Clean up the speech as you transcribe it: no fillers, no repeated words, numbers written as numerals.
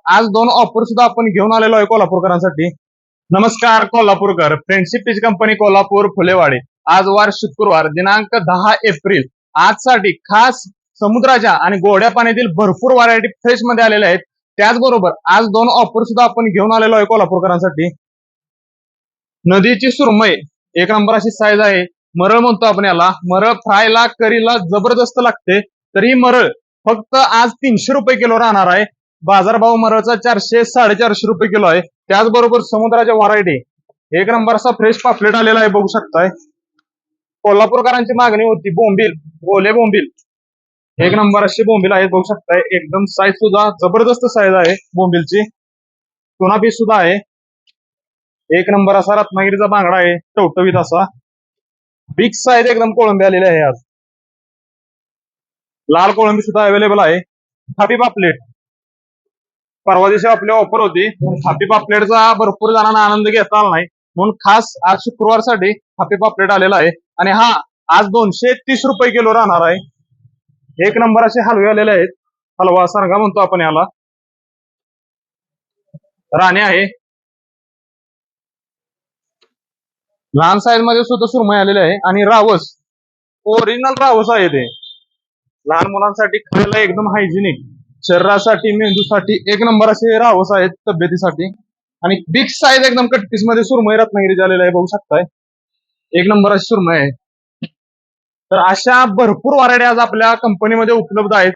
आज दोन ऑफर सुद्धा आपण घेऊन आलेलो आहे कोल्हापूरकरांसाठी. नमस्कार Kolhapurkar, friendship fish company Kolhapur Phulewadi. आज वार शुक्रवार दिनांक 10 एप्रिल. आजसाठी खास समुद्राच्या आणि गोड्या पाण्यातील भरपूर व्हरायटी फ्रेश मध्ये आलेल्या आहेत. त्याचबरोबर आज दोन ऑफर सुद्धा आपण घेऊन आलेलो आहे कोल्हापूरकरांसाठी. नदीची सुरमई एक नंबर अशी साईज आहे. मरळ म्हणतो आपण याला. मरळ फ्रायला करीला जबरदस्त लागते. तर ही मरळ फक्त आज 300 रुपये किलो राहणार आहे. बाजारभाव मरळचा 400-450 रुपये किलो आहे. त्याचबरोबर समुद्राच्या व्हरायटी एक नंबर असा फ्रेश पापलेट आलेला आहे, बघू शकताय. कोल्हापूरकरांची मागणी होती बोंबील, ओले बोंबील. एक नंबर अशी बोंबील आहेत, बघू शकताय. एकदम साईज सुद्धा जबरदस्त साईज आहे बोंबीलची. टुना पीस सुद्धा आहे. एक नंबर असा रत्नागिरीचा बांगडा आहे, टवटवीत असा. बिग साईज एकदम कोळंबी आलेली आहे. आज लाल कोळंबी सुद्धा अवेलेबल आहे. थापी पापलेट परवा दिवशी आपली ऑफर होती, थापी पापलेटचा भरपूर जणांना आनंद घेता आला नाही, म्हणून खास आज शुक्रवारसाठी थापी पापलेट आलेला आहे. आणि हा आज 230 रुपये किलो राहणार आहे. एक नंबर असे हलवे आलेले आहेत. हलवा सारखा म्हणतो आपण याला. राणे आहे. लहान साईज मध्ये सुद्धा सुरमई आलेले आहे. आणि रावस ओरिजिनल रावस आहे ते. लहान मुलांसाठी खायला एकदम हायजेनिक, शरीरासाठी मेंदूसाठी एक नंबर असे रावस आहेत तब्येतीसाठी. आणि बिग साईज एकदम कटपीस मध्ये सुरमई रत्नागिरी आलेला आहे, बघू शकताय. एक नंबर अशी सुरमई आहे. तर अशा भरपूर व्हरायटी आज आपल्या कंपनीमध्ये उपलब्ध आहेत.